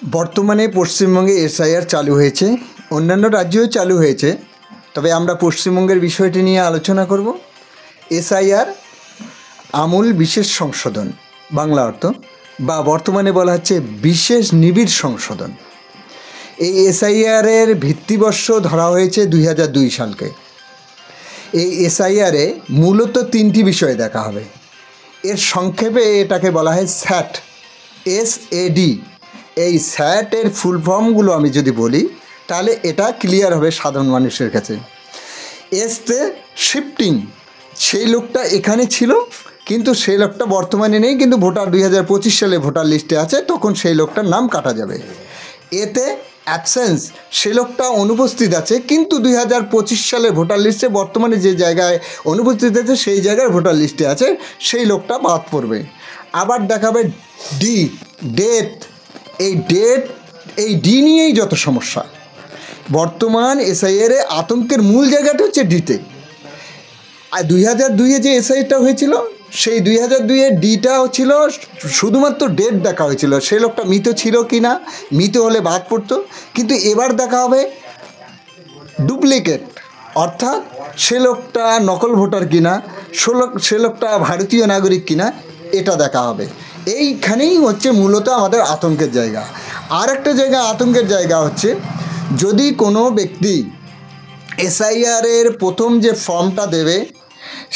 বর্তমানে পশ্চিমবঙ্গে এসআইআর চালু হয়েছে, অন্যান্য রাজ্যেও চালু হয়েছে, তবে আমরা পশ্চিমবঙ্গের বিষয়টি নিয়ে আলোচনা করব। এসআইআর আমূল বিশেষ সংশোধন, বাংলা অর্থ, বা বর্তমানে বলা হচ্ছে বিশেষ নিবিড় সংশোধন। এই এসআইআরের ভিত্তিবর্ষ ধরা হয়েছে 2002 সালকে। এই এসআইআরে মূলত তিনটি বিষয় দেখা হবে। এর সংক্ষেপে এটাকে বলা হয় স্যাট, SAD। এই স্যাটের ফুল ফর্মগুলো আমি যদি বলি তাহলে এটা ক্লিয়ার হবে সাধারণ মানুষের কাছে। এসতে শিফটিং, সেই লোকটা এখানে ছিল কিন্তু সেই লোকটা বর্তমানে নেই, কিন্তু ভোটার 2025 সালে ভোটার লিস্টে আছে, তখন সেই লোকটার নাম কাটা যাবে। এতে অ্যাবসেন্স, সে লোকটা অনুপস্থিত আছে কিন্তু 2025 সালে ভোটার লিস্টে বর্তমানে যে জায়গায় অনুপস্থিত আছে সেই জায়গায় ভোটার লিস্টে আছে, সেই লোকটা বাদ পড়বে। আবার দেখাবে ডি, ডেথ। এই ডি নিয়েই যত সমস্যা। বর্তমান এসআইআরে আতঙ্কের মূল জায়গাটা হচ্ছে ডিতে। আর 2002-এ যে এসআইআরটা হয়েছিল, সেই 2002-এর ডিটা ছিল শুধুমাত্র ডেট দেখা হয়েছিল, সেই লোকটা মৃত ছিল কি না, মৃত হলে বাদ পড়তো। কিন্তু এবার দেখা হবে ডুপ্লিকেট, অর্থাৎ সে লোকটা নকল ভোটার কিনা, সে লোকটা ভারতীয় নাগরিক কিনা, এটা দেখা হবে। এইখানেই হচ্ছে মূলত আমাদের আতঙ্কের জায়গা। আর একটা জায়গা আতঙ্কের জায়গা হচ্ছে, যদি কোনো ব্যক্তি এসআইআরের প্রথম যে ফর্মটা দেবে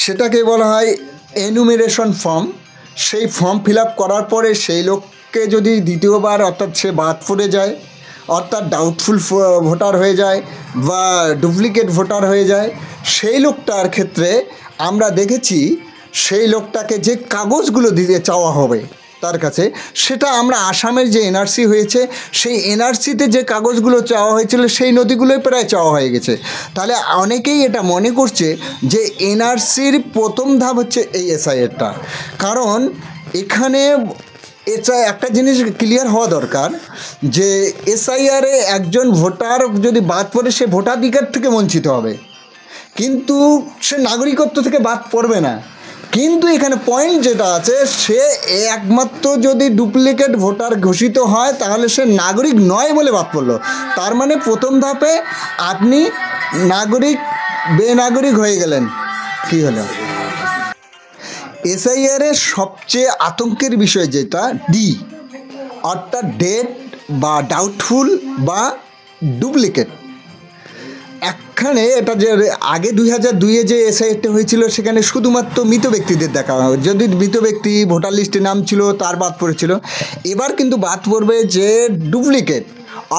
সেটাকে বলা হয় এনুমেরেশন ফর্ম। সেই ফর্ম ফিল আপ করার পরে সেই লোককে যদি দ্বিতীয়বার, অর্থাৎ সে বাদ পড়ে যায়, অর্থাৎ ডাউটফুল ভোটার হয়ে যায় বা ডুপ্লিকেট ভোটার হয়ে যায়, সেই লোকটার ক্ষেত্রে আমরা দেখেছি সেই লোকটাকে যে কাগজগুলো দিতে চাওয়া হবে তার কাছে, সেটা আমরা আসামের যে এনআরসি হয়েছে সেই এনআরসিতে যে কাগজগুলো চাওয়া হয়েছিল সেই নথিগুলোই প্রায় চাওয়া হয়ে গেছে। তাহলে অনেকেই এটা মনে করছে যে এনআরসির প্রথম ধাপ হচ্ছে এই এসআইআরটা। কারণ এখানে এটা একটা জিনিস ক্লিয়ার হওয়া দরকার যে এসআইআরে একজন ভোটার যদি বাদ পড়ে সে ভোটাধিকার থেকে বঞ্চিত হবে, কিন্তু সে নাগরিকত্ব থেকে বাদ পড়বে না। কিন্তু এখানে পয়েন্ট যেটা আছে, সে একমাত্র যদি ডুপ্লিকেট ভোটার ঘোষিত হয় তাহলে সে নাগরিক নয় বলে বাদ পড়লো। তার মানে প্রথম ধাপে আপনি নাগরিক বেনাগরিক হয়ে গেলেন। কি হলো? এসআইআরের সবচেয়ে আতঙ্কের বিষয় যেটা ডি, অর্থাৎ ডেট বা ডাউটফুল বা ডুপ্লিকেট। এখানে এটা যে আগে 2002-এ যে এসআইআরটা হয়েছিল সেখানে শুধুমাত্র মৃত ব্যক্তিদের দেখা হয়, যদি মৃত ব্যক্তি ভোটার লিস্টে নাম ছিল তার বাদ পড়েছিল। এবার কিন্তু বাদ পড়বে যে ডুপ্লিকেট,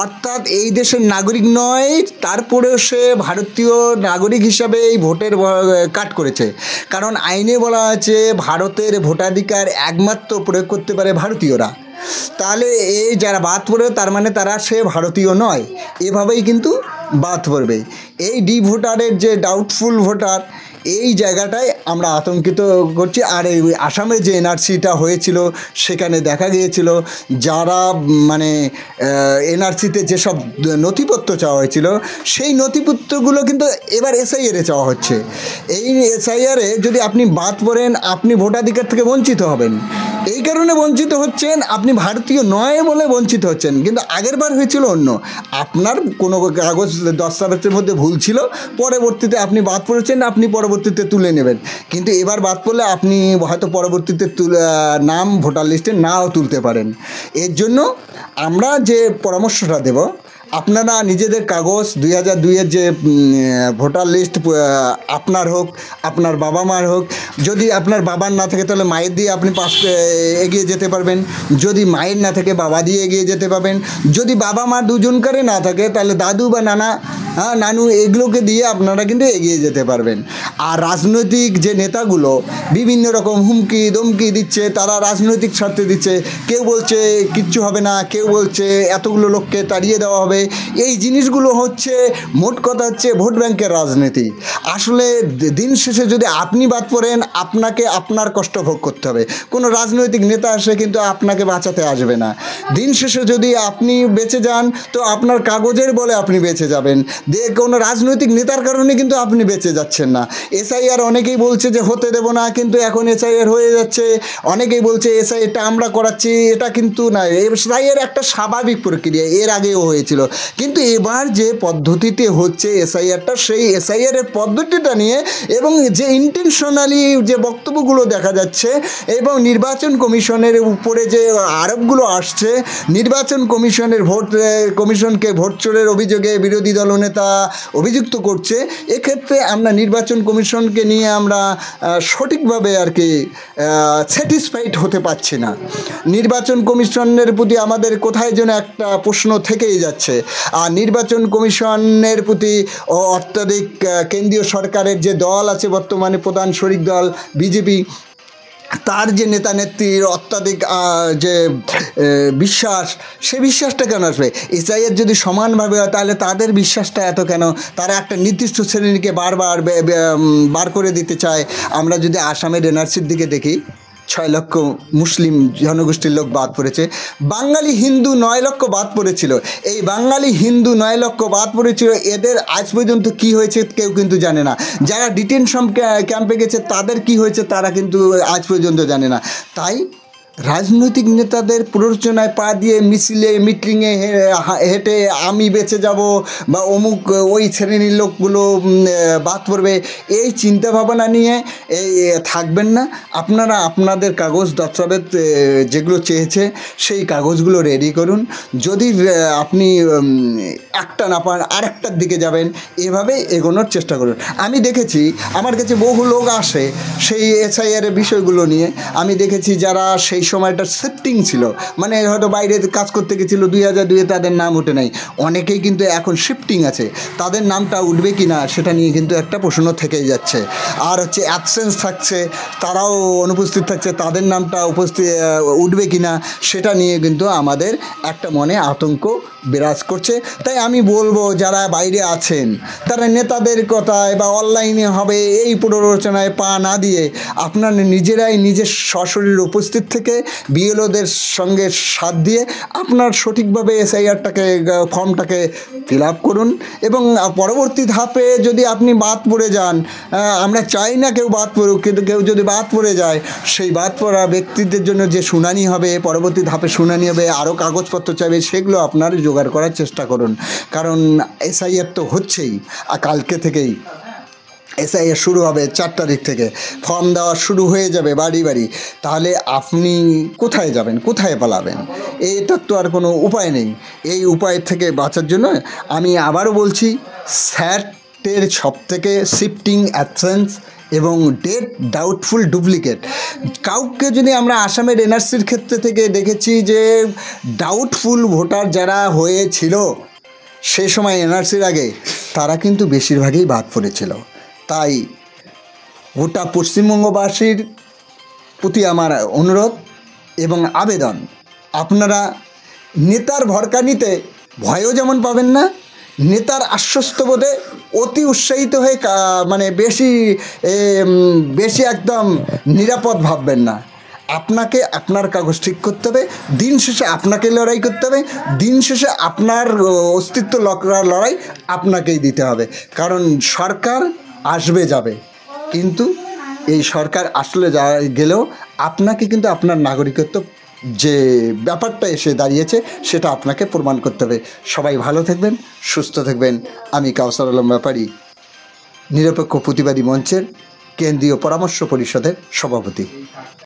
অর্থাৎ এই দেশের নাগরিক নয়, তারপরেও সে ভারতীয় নাগরিক হিসাবে এই ভোটের কার্ড করেছে। কারণ আইনে বলা আছে ভারতের ভোটাধিকার একমাত্র প্রয়োগ করতে পারে ভারতীয়রা। তাহলে এই যারা বাদ পড়বে তার মানে তারা সে ভারতীয় নয়, এভাবেই কিন্তু বাদ পড়বে। এই ডি ভোটারের যে ডাউটফুল ভোটার, এই জায়গাটায় আমরা আতঙ্কিত করছি। আর এই আসামে যে এনআরসিটা হয়েছিল সেখানে দেখা গিয়েছিল যারা মানে এনআরসিতে যেসব নথিপত্র চাওয়া হয়েছিল সেই নথিপত্রগুলো কিন্তু এবার এসআইআরে চাওয়া হচ্ছে। এই এসআইআরে যদি আপনি বাদ পড়েন আপনি ভোটাধিকার থেকে বঞ্চিত হবেন। এই কারণে বঞ্চিত হচ্ছেন, আপনি ভারতীয় নয় বলে বঞ্চিত হচ্ছেন। কিন্তু আগের বার হয়েছিল অন্য, আপনার কোনো কাগজ দস্তাবেজের মধ্যে ভুল ছিল, পরবর্তীতে আপনি বাদ পড়েছেন, আপনি পরবর্তীতে তুলে নেবেন। কিন্তু এবার বাদ পড়লে আপনি হয়তো পরবর্তীতে নাম ভোটার লিস্টে নাও তুলতে পারেন। এর জন্য আমরা যে পরামর্শটা দেব, আপনারা নিজেদের কাগজ 2002-এর যে ভোটার লিস্ট আপনার হোক, আপনার বাবা মার হোক, যদি আপনার বাবার না থাকে তাহলে মায়ের দিয়ে আপনি এগিয়ে যেতে পারবেন, যদি মায়ের না থাকে বাবা দিয়ে এগিয়ে যেতে পারবেন, যদি বাবা মা দুজনকারে না থাকে তাহলে দাদু বা নানু এগুলোকে দিয়ে আপনারা কিন্তু এগিয়ে যেতে পারবেন। আর রাজনৈতিক যে নেতাগুলো বিভিন্ন রকম হুমকি ধমকি দিচ্ছে, তারা রাজনৈতিক স্বার্থে দিচ্ছে। কেউ বলছে কিচ্ছু হবে না, কেউ বলছে এতগুলো লোককে তাড়িয়ে দেওয়া হবে। এই জিনিসগুলো হচ্ছে, মোট কথা হচ্ছে ভোট ব্যাংকের রাজনীতি। আসলে দিন শেষে যদি আপনি বাদ পড়েন আপনাকে আপনার কষ্ট ভোগ করতে হবে, কোনো রাজনৈতিক নেতা এসে কিন্তু আপনাকে বাঁচাতে আসবে না। দিন শেষে যদি আপনি বেঁচে যান তো আপনার কাগজের বলে আপনি বেঁচে যাবেন, কোনো রাজনৈতিক নেতার কারণে কিন্তু আপনি বেঁচে যাচ্ছেন না। এসআইআর অনেকেই বলছে যে হতে দেবো না, কিন্তু এখন এসআইআর হয়ে যাচ্ছে। অনেকেই বলছে এসআইআরটা আমরা করাচ্ছি, এটা কিন্তু না। এসআইআর একটা স্বাভাবিক প্রক্রিয়া, এর আগেও হয়েছিল, কিন্তু এবার যে পদ্ধতিতে হচ্ছে এসআইআরটা, সেই এসআইআরের পদ্ধতিটা নিয়ে এবং যে ইন্টেনশনালি যে বক্তব্যগুলো দেখা যাচ্ছে এবং নির্বাচন কমিশনের উপরে যে আরোপগুলো আসছে, নির্বাচন কমিশনকে ভোট চোরের অভিযোগে বিরোধী দলনেতা অভিযুক্ত করছে, এক্ষেত্রে আমরা নির্বাচন কমিশনকে নিয়ে আমরা সঠিকভাবে আর কি স্যাটিসফাইড হতে পারছি না। নির্বাচন কমিশনের প্রতি আমাদের কোথায় যেন একটা প্রশ্ন থেকেই যাচ্ছে। আর নির্বাচন কমিশনের প্রতি অত্যাধিক কেন্দ্রীয় সরকারের যে দল আছে বর্তমানে প্রধান শরিক দল বিজেপি, তার যে নেতা নেত্রীর অত্যাধিক যে বিশ্বাস, সে বিশ্বাসটা কেন আসবে? এসআইআর যদি সমানভাবে হয় তাহলে তাদের বিশ্বাসটা এত কেন? তারা একটা নির্দিষ্ট শ্রেণীকে বারবার বার করে দিতে চায়। আমরা যদি আসামের এনআরসির দিকে দেখি, 6 লক্ষ মুসলিম জনগোষ্ঠীর লোক বাদ পড়েছে, বাঙালি হিন্দু 9 লক্ষ বাদ পড়েছিল। এই বাঙালি হিন্দু 9 লক্ষ বাদ পড়েছিল, এদের আজ পর্যন্ত কি হয়েছে কেউ কিন্তু জানে না। যারা ডিটেনশন ক্যাম্পে গেছে তাদের কি হয়েছে তারা কিন্তু আজ পর্যন্ত জানে না। তাই রাজনৈতিক নেতাদের প্ররোচনায় পা দিয়ে মিছিলে মিটিংয়ে হেঁটে আমি বেঁচে যাব বা অমুক ওই শ্রেণীর লোকগুলো বাদ পড়বে, এই চিন্তাভাবনা নিয়ে থাকবেন না। আপনারা আপনাদের কাগজ দস্তাবেজ যেগুলো চেয়েছে সেই কাগজগুলো রেডি করুন। যদি আপনি একটা না পান আরেকটার দিকে যাবেন, এভাবে এগোনোর চেষ্টা করুন। আমি দেখেছি আমার কাছে বহু লোক আসে সেই এসআইআর বিষয়গুলো নিয়ে। আমি দেখেছি যারা সেই সময়টা শিফটিং ছিল, মানে হয়তো বাইরে কাজ করতে গেছিলো, 2002-এ তাদের নাম ওঠে নাই। অনেকেই কিন্তু এখন শিফটিং আছে, তাদের নামটা উঠবে কি না সেটা নিয়ে কিন্তু একটা প্রশ্ন থেকেই যাচ্ছে। আর হচ্ছে অ্যাবসেন্স থাকছে, তারাও অনুপস্থিত থাকছে, তাদের নামটা উঠবে কি না সেটা নিয়ে কিন্তু আমাদের একটা মনে আতঙ্ক বিরাজ করছে। তাই আমি বলবো যারা বাইরে আছেন তারা নেতাদের কথায় বা অনলাইনে হবে এই প্ররোচনায় পা না দিয়ে আপনারা নিজেরাই নিজের সশরীরে উপস্থিত থেকে বিএলওদের সঙ্গে সাথ দিয়ে আপনার সঠিকভাবে এসআইআরটাকে ফর্মটাকে ফিল আপ করুন। এবং পরবর্তী ধাপে যদি আপনি বাদ পড়ে যান, আমরা চাই না কেউ বাদ পড়ুক, কিন্তু কেউ যদি বাদ পড়ে যায়, সেই বাদ পড়া ব্যক্তিদের জন্য যে শুনানি হবে, পরবর্তী ধাপে শুনানি হবে, আরও কাগজপত্র চাইবে, সেগুলো আপনার জোগাড় করার চেষ্টা করুন। কারণ এসআইআর তো হচ্ছেই, আর কালকে থেকেই এসআইআর শুরু হবে, 4 তারিখ থেকে ফর্ম দেওয়া শুরু হয়ে যাবে বাড়ি বাড়ি। তাহলে আপনি কোথায় যাবেন, কোথায় পালাবেন? এটার তো আর কোনো উপায় নেই। এই উপায় থেকে বাঁচার জন্য আমি আবারও বলছি, স্যাটের সবথেকে শিফটিং অ্যাবসেন্স এবং ডেট ডাউটফুল ডুপ্লিকেট। কাউকে যদি আমরা আসামের এনআরসির ক্ষেত্রে থেকে দেখেছি যে ডাউটফুল ভোটার যারা হয়েছিল সে সময় এনআরসির আগে, তারা কিন্তু বেশিরভাগই বাদ পড়েছিল। তাই গোটা পশ্চিমবঙ্গবাসীর প্রতি আমার অনুরোধ এবং আবেদন, আপনারা নেতার ভরকানিতে ভয়ও যেমন পাবেন না, নেতার আশ্বস্তবোধে অতি উৎসাহিত হয়ে মানে বেশি একদম নিরাপদ ভাববেন না। আপনাকে আপনার কাগজ ঠিক করতে হবে, দিন শেষে আপনাকে লড়াই করতে হবে, দিন শেষে আপনার অস্তিত্ব লড়াই আপনাকেই দিতে হবে। কারণ সরকার আসবে যাবে, কিন্তু এই সরকার আসলে গেলেও আপনাকে কিন্তু আপনার নাগরিকত্ব যে ব্যাপারটা এসে দাঁড়িয়েছে সেটা আপনাকে প্রমাণ করতে হবে। সবাই ভালো থাকবেন, সুস্থ থাকবেন। আমি কাউসার আলম ব্যাপারী, নিরপেক্ষ প্রতিবাদী মঞ্চের কেন্দ্রীয় পরামর্শ পরিষদের সভাপতি।